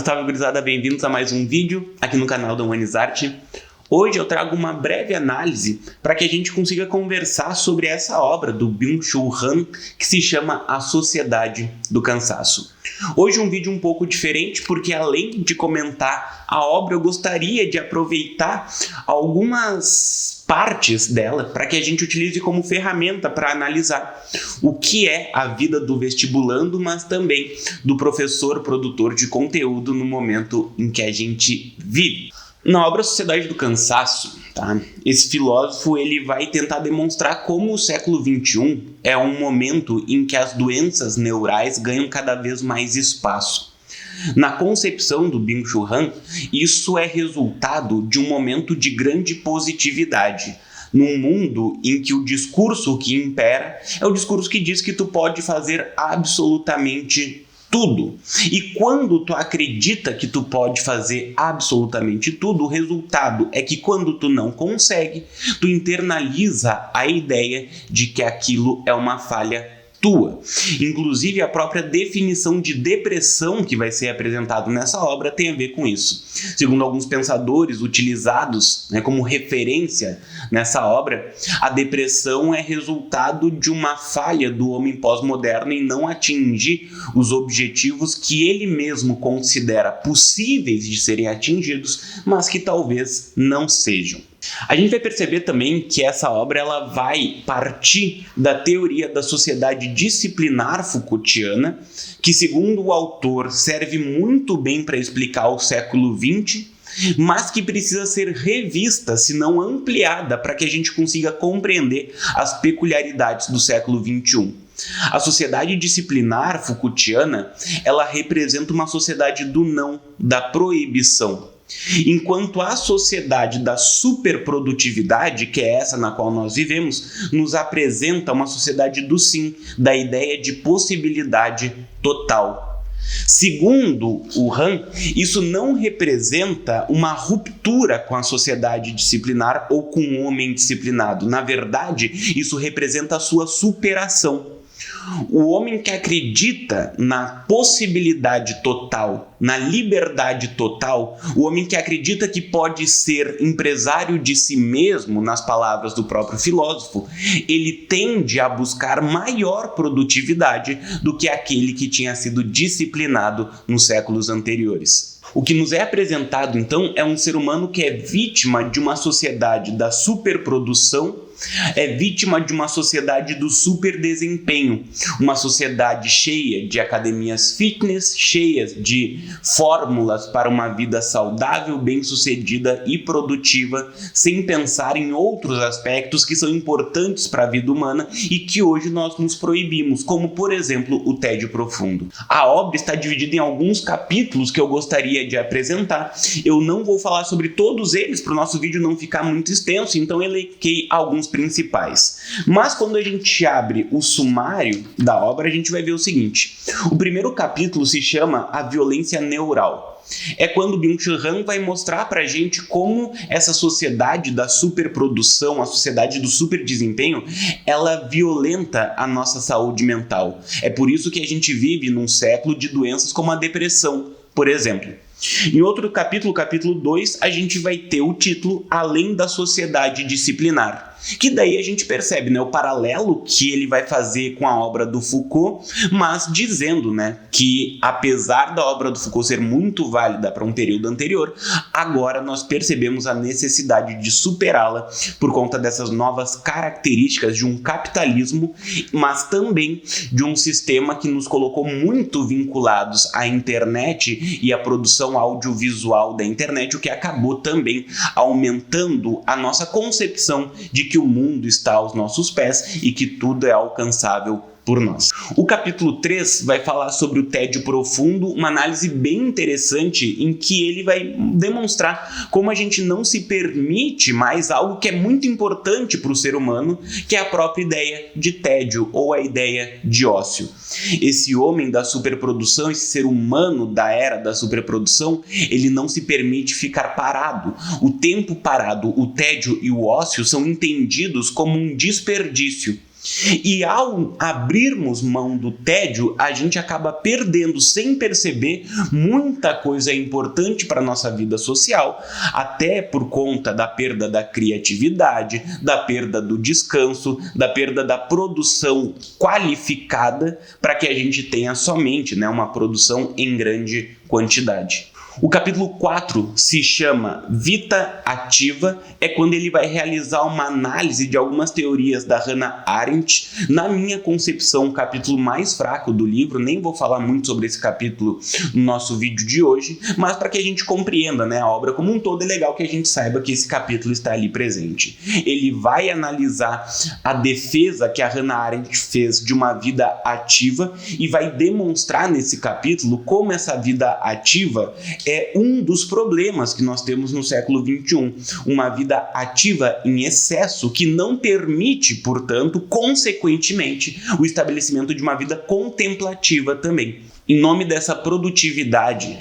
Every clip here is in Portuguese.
Salve, gurizada, bem-vindos a mais um vídeo aqui no canal da Humanizarte. Hoje eu trago uma breve análise para que a gente consiga conversar sobre essa obra do Byung-Chul Han, que se chama A Sociedade do Cansaço. Hoje um vídeo um pouco diferente, porque além de comentar a obra, eu gostaria de aproveitar algumas partes dela para que a gente utilize como ferramenta para analisar o que é a vida do vestibulando, mas também do professor produtor de conteúdo no momento em que a gente vive. Na obra Sociedade do Cansaço, esse filósofo ele vai tentar demonstrar como o século XXI é um momento em que as doenças neurais ganham cada vez mais espaço. Na concepção do Byung-Chul Han, isso é resultado de um momento de grande positividade, num mundo em que o discurso que impera é o discurso que diz que tu pode fazer absolutamente tudo. E quando tu acredita que tu pode fazer absolutamente tudo, o resultado é que quando tu não consegue, tu internaliza a ideia de que aquilo é uma falha tua. Inclusive, a própria definição de depressão que vai ser apresentado nessa obra tem a ver com isso. Segundo alguns pensadores utilizados como referência nessa obra, a depressão é resultado de uma falha do homem pós-moderno em não atingir os objetivos que ele mesmo considera possíveis de serem atingidos, mas que talvez não sejam. A gente vai perceber também que essa obra ela vai partir da teoria da sociedade disciplinar Foucaultiana, que, segundo o autor, serve muito bem para explicar o século XX, mas que precisa ser revista, se não ampliada, para que a gente consiga compreender as peculiaridades do século XXI. A sociedade disciplinar Foucaultiana, ela representa uma sociedade do não, da proibição. Enquanto a sociedade da superprodutividade, que é essa na qual nós vivemos, nos apresenta uma sociedade do sim, da ideia de possibilidade total. Segundo o Han, isso não representa uma ruptura com a sociedade disciplinar ou com o homem disciplinado. Na verdade, isso representa a sua superação. O homem que acredita na possibilidade total, na liberdade total, o homem que acredita que pode ser empresário de si mesmo, nas palavras do próprio filósofo, ele tende a buscar maior produtividade do que aquele que tinha sido disciplinado nos séculos anteriores. O que nos é apresentado, então, é um ser humano que é vítima de uma sociedade da superprodução, é vítima de uma sociedade do superdesempenho, uma sociedade cheia de academias fitness, cheias de fórmulas para uma vida saudável, bem-sucedida e produtiva, sem pensar em outros aspectos que são importantes para a vida humana e que hoje nós nos proibimos, como, por exemplo, o tédio profundo. A obra está dividida em alguns capítulos que eu gostaria de apresentar. Eu não vou falar sobre todos eles para o nosso vídeo não ficar muito extenso, então elenquei alguns principais. Mas quando a gente abre o sumário da obra, a gente vai ver o seguinte. O primeiro capítulo se chama A Violência Neural. É quando Byung-Chul Han vai mostrar pra gente como essa sociedade da superprodução, a sociedade do superdesempenho, ela violenta a nossa saúde mental. É por isso que a gente vive num século de doenças como a depressão, por exemplo. Em outro capítulo, capítulo 2, a gente vai ter o título Além da Sociedade Disciplinar. Que daí a gente percebe o paralelo que ele vai fazer com a obra do Foucault, mas dizendo que apesar da obra do Foucault ser muito válida para um período anterior, agora nós percebemos a necessidade de superá-la por conta dessas novas características de um capitalismo, mas também de um sistema que nos colocou muito vinculados à internet e à produção audiovisual da internet, o que acabou também aumentando a nossa concepção de que o mundo está aos nossos pés e que tudo é alcançável por nós. O capítulo 3 vai falar sobre o tédio profundo, uma análise bem interessante em que ele vai demonstrar como a gente não se permite mais algo que é muito importante para o ser humano, que é a própria ideia de tédio ou a ideia de ócio. Esse homem da superprodução, esse ser humano da era da superprodução, ele não se permite ficar parado. O tempo parado, o tédio e o ócio são entendidos como um desperdício. E ao abrirmos mão do tédio, a gente acaba perdendo, sem perceber, muita coisa importante para a nossa vida social, até por conta da perda da criatividade, da perda do descanso, da perda da produção qualificada, para que a gente tenha somente, uma produção em grande quantidade. O capítulo 4 se chama Vita Ativa, é quando ele vai realizar uma análise de algumas teorias da Hannah Arendt. Na minha concepção, o capítulo mais fraco do livro, nem vou falar muito sobre esse capítulo no nosso vídeo de hoje, mas para que a gente compreenda, a obra como um todo, é legal que a gente saiba que esse capítulo está ali presente. Ele vai analisar a defesa que a Hannah Arendt fez de uma vida ativa e vai demonstrar nesse capítulo como essa vida ativa é um dos problemas que nós temos no século XXI. Uma vida ativa em excesso que não permite, portanto, consequentemente, o estabelecimento de uma vida contemplativa também. Em nome dessa produtividade,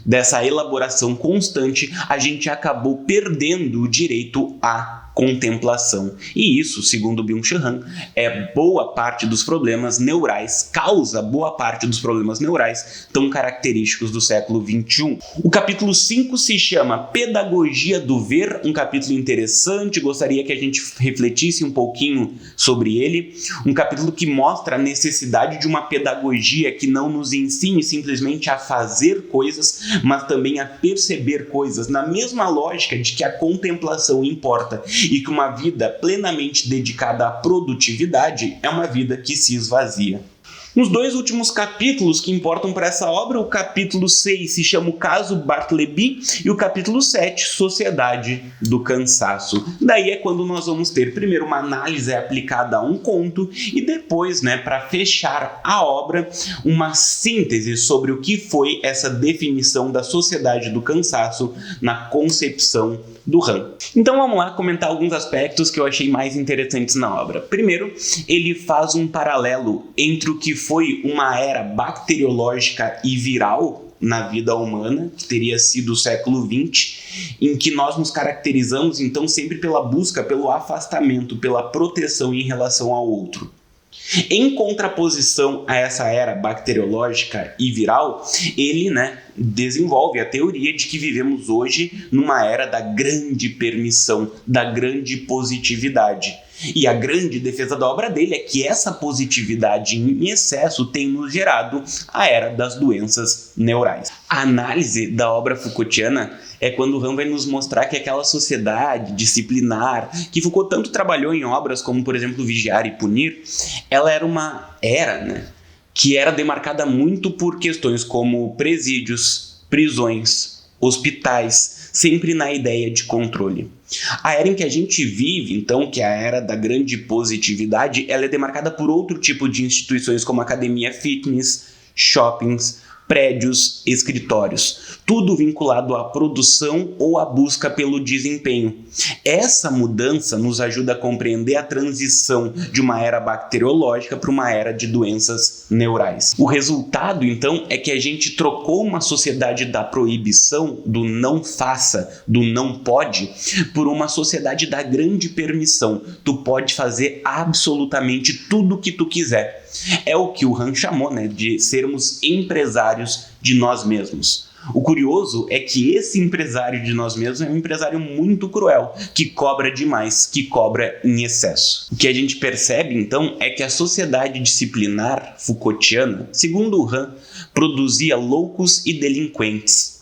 dessa elaboração constante, a gente acabou perdendo o direito à contemplação. E isso, segundo Byung-Chul Han, é boa parte dos problemas neurais, causa boa parte dos problemas neurais tão característicos do século XXI. O capítulo 5 se chama Pedagogia do Ver, um capítulo interessante, gostaria que a gente refletisse um pouquinho sobre ele. Um capítulo que mostra a necessidade de uma pedagogia que não nos ensine simplesmente a fazer coisas, mas também a perceber coisas, na mesma lógica de que a contemplação importa e que uma vida plenamente dedicada à produtividade é uma vida que se esvazia. Nos dois últimos capítulos que importam para essa obra, o capítulo 6 se chama O Caso Bartleby e o capítulo 7, Sociedade do Cansaço. Daí é quando nós vamos ter primeiro uma análise aplicada a um conto e depois, para fechar a obra, uma síntese sobre o que foi essa definição da Sociedade do Cansaço na concepção do Han. Então vamos lá comentar alguns aspectos que eu achei mais interessantes na obra. Primeiro, ele faz um paralelo entre o que foi uma era bacteriológica e viral na vida humana, que teria sido o século XX, em que nós nos caracterizamos então sempre pela busca, pelo afastamento, pela proteção em relação ao outro. Em contraposição a essa era bacteriológica e viral, ele desenvolve a teoria de que vivemos hoje numa era da grande permissão, da grande positividade. E a grande defesa da obra dele é que essa positividade em excesso tem nos gerado a era das doenças neurais. A análise da obra Foucaultiana é quando o Han vai nos mostrar que aquela sociedade disciplinar, que Foucault tanto trabalhou em obras como, por exemplo, Vigiar e Punir, ela era uma era, que era demarcada muito por questões como presídios, prisões, hospitais, sempre na ideia de controle. A era em que a gente vive, então, que é a era da grande positividade, ela é demarcada por outro tipo de instituições como academia fitness, shoppings, prédios, escritórios, tudo vinculado à produção ou à busca pelo desempenho. Essa mudança nos ajuda a compreender a transição de uma era bacteriológica para uma era de doenças neurais. O resultado, então, é que a gente trocou uma sociedade da proibição, do não faça, do não pode, por uma sociedade da grande permissão. Tu pode fazer absolutamente tudo o que tu quiser. É o que o Han chamou, de sermos empresários de nós mesmos. O curioso é que esse empresário de nós mesmos é um empresário muito cruel, que cobra demais, que cobra em excesso. O que a gente percebe, então, é que a sociedade disciplinar Foucaultiana, segundo o Han, produzia loucos e delinquentes.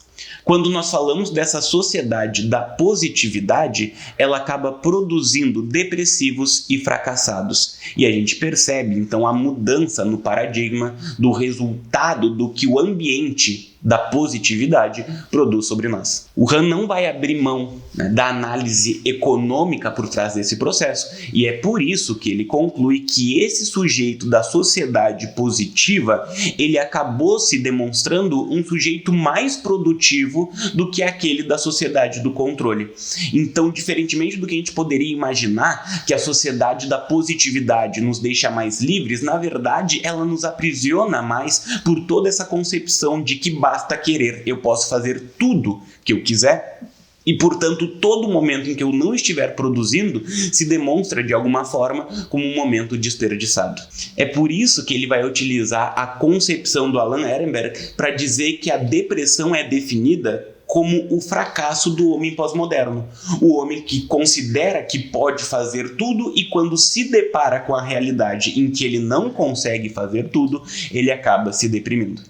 Quando nós falamos dessa sociedade da positividade, ela acaba produzindo depressivos e fracassados. E a gente percebe, então, a mudança no paradigma do resultado do que o ambiente da positividade produz sobre nós. O Han não vai abrir mão da análise econômica por trás desse processo, e é por isso que ele conclui que esse sujeito da sociedade positiva, ele acabou se demonstrando um sujeito mais produtivo do que aquele da sociedade do controle. Então, diferentemente do que a gente poderia imaginar, que a sociedade da positividade nos deixa mais livres, na verdade, ela nos aprisiona mais por toda essa concepção de que basta querer, eu posso fazer tudo que eu quiser. E, portanto, todo momento em que eu não estiver produzindo se demonstra, de alguma forma, como um momento desperdiçado. É por isso que ele vai utilizar a concepção do Alan Ehrenberg para dizer que a depressão é definida como o fracasso do homem pós-moderno. O homem que considera que pode fazer tudo e quando se depara com a realidade em que ele não consegue fazer tudo, ele acaba se deprimindo.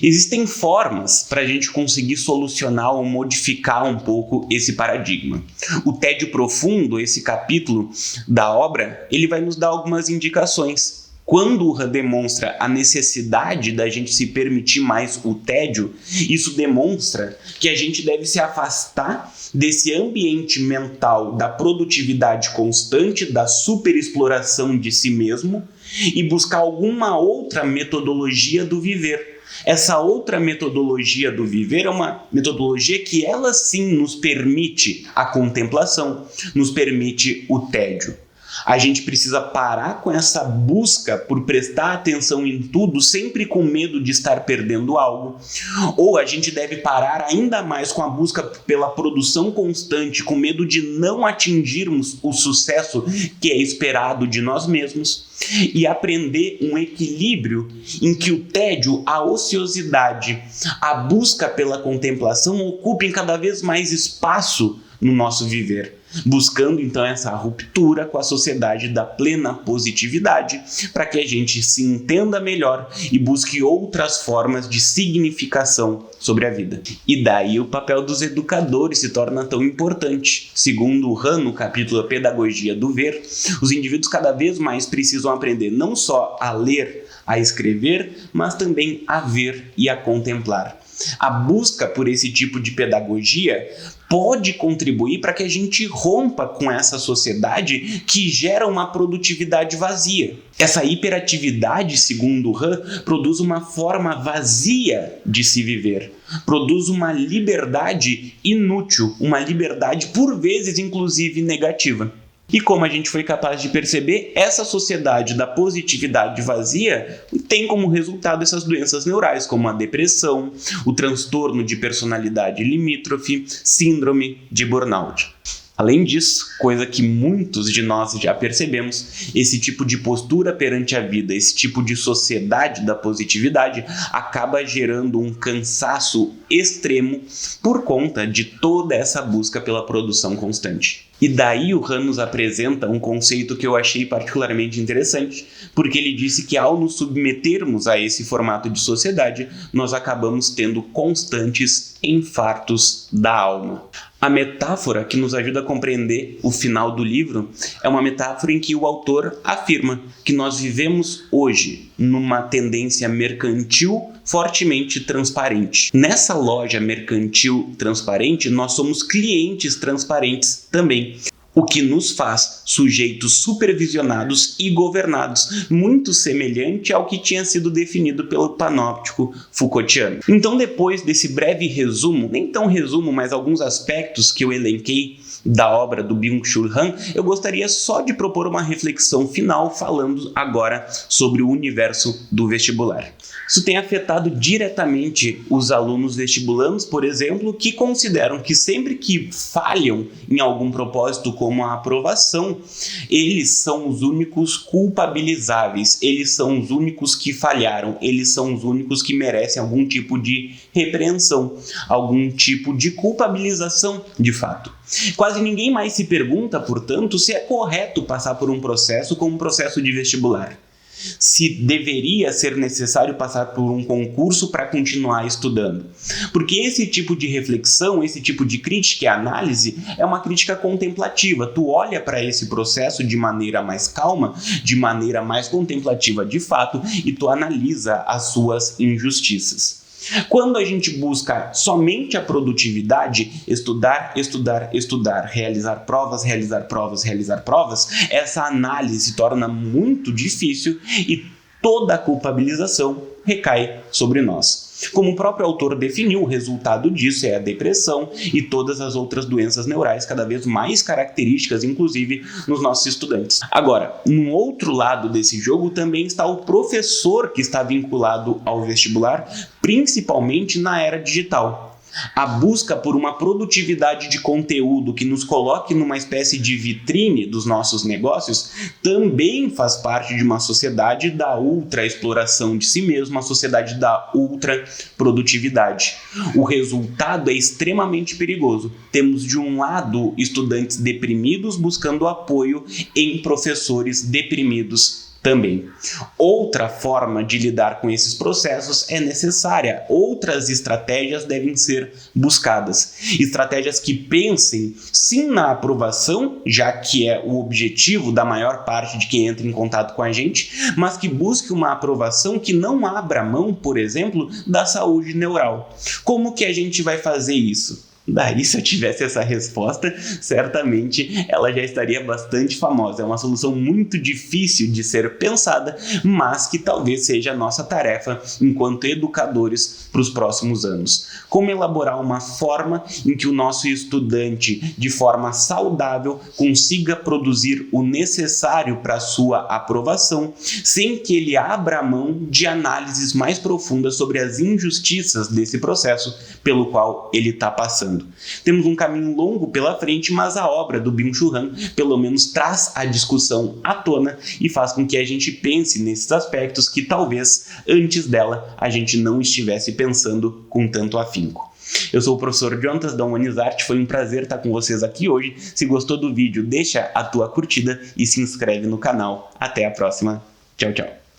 Existem formas para a gente conseguir solucionar ou modificar um pouco esse paradigma. O tédio profundo, esse capítulo da obra, ele vai nos dar algumas indicações. Quando o Han demonstra a necessidade da gente se permitir mais o tédio, isso demonstra que a gente deve se afastar desse ambiente mental da produtividade constante, da superexploração de si mesmo e buscar alguma outra metodologia do viver. Essa outra metodologia do viver é uma metodologia que ela sim nos permite a contemplação, nos permite o tédio. A gente precisa parar com essa busca por prestar atenção em tudo, sempre com medo de estar perdendo algo. Ou a gente deve parar ainda mais com a busca pela produção constante, com medo de não atingirmos o sucesso que é esperado de nós mesmos. E aprender um equilíbrio em que o tédio, a ociosidade, a busca pela contemplação ocupem cada vez mais espaço no nosso viver, buscando então essa ruptura com a sociedade da plena positividade, para que a gente se entenda melhor e busque outras formas de significação sobre a vida. E daí o papel dos educadores se torna tão importante. Segundo o Han, no capítulo A Pedagogia do Ver, os indivíduos cada vez mais precisam aprender não só a ler, a escrever, mas também a ver e a contemplar. A busca por esse tipo de pedagogia pode contribuir para que a gente rompa com essa sociedade que gera uma produtividade vazia. Essa hiperatividade, segundo o Han, produz uma forma vazia de se viver, produz uma liberdade inútil, uma liberdade por vezes inclusive negativa. E como a gente foi capaz de perceber, essa sociedade da positividade vazia tem como resultado essas doenças neurais, como a depressão, o transtorno de personalidade limítrofe, síndrome de burnout. Além disso, coisa que muitos de nós já percebemos, esse tipo de postura perante a vida, esse tipo de sociedade da positividade acaba gerando um cansaço extremo por conta de toda essa busca pela produção constante. E daí o Han nos apresenta um conceito que eu achei particularmente interessante, porque ele disse que ao nos submetermos a esse formato de sociedade, nós acabamos tendo constantes infartos da alma. A metáfora que nos ajuda a compreender o final do livro é uma metáfora em que o autor afirma que nós vivemos hoje numa tendência mercantil fortemente transparente. Nessa loja mercantil transparente, nós somos clientes transparentes também, o que nos faz sujeitos supervisionados e governados, muito semelhante ao que tinha sido definido pelo panóptico Foucaultiano. Então, depois desse breve resumo, nem tão resumo, mas alguns aspectos que eu elenquei da obra do Byung-Chul Han, eu gostaria só de propor uma reflexão final falando agora sobre o universo do vestibular. Isso tem afetado diretamente os alunos vestibulandos, por exemplo, que consideram que sempre que falham em algum propósito como a aprovação, eles são os únicos culpabilizáveis, eles são os únicos que falharam, eles são os únicos que merecem algum tipo de repreensão, algum tipo de culpabilização de fato. Quase ninguém mais se pergunta, portanto, se é correto passar por um processo como um processo de vestibular. Se deveria ser necessário passar por um concurso para continuar estudando. Porque esse tipo de reflexão, esse tipo de crítica e análise é uma crítica contemplativa. Tu olha para esse processo de maneira mais calma, de maneira mais contemplativa de fato, e tu analisa as suas injustiças. Quando a gente busca somente a produtividade, estudar, estudar, estudar, realizar provas, essa análise se torna muito difícil e toda a culpabilização recai sobre nós. Como o próprio autor definiu, o resultado disso é a depressão e todas as outras doenças neurais cada vez mais características, inclusive nos nossos estudantes. Agora, no outro lado desse jogo também está o professor que está vinculado ao vestibular, principalmente na era digital. A busca por uma produtividade de conteúdo que nos coloque numa espécie de vitrine dos nossos negócios também faz parte de uma sociedade da ultra-exploração de si mesmo, uma sociedade da ultra-produtividade. O resultado é extremamente perigoso. Temos, de um lado, estudantes deprimidos buscando apoio em professores deprimidos também. Outra forma de lidar com esses processos é necessária. Outras estratégias devem ser buscadas. Estratégias que pensem, sim, na aprovação, já que é o objetivo da maior parte de quem entra em contato com a gente, mas que busque uma aprovação que não abra mão, por exemplo, da saúde neural. Como que a gente vai fazer isso? Daí, se eu tivesse essa resposta, certamente ela já estaria bastante famosa. É uma solução muito difícil de ser pensada, mas que talvez seja a nossa tarefa enquanto educadores para os próximos anos. Como elaborar uma forma em que o nosso estudante, de forma saudável, consiga produzir o necessário para a sua aprovação, sem que ele abra mão de análises mais profundas sobre as injustiças desse processo pelo qual ele está passando. Temos um caminho longo pela frente, mas a obra do Byung-Chul Han pelo menos traz a discussão à tona e faz com que a gente pense nesses aspectos que talvez antes dela a gente não estivesse pensando com tanto afinco. Eu sou o professor Jonatas da Humanizarte, foi um prazer estar com vocês aqui hoje. Se gostou do vídeo, deixa a tua curtida e se inscreve no canal. Até a próxima. Tchau, tchau.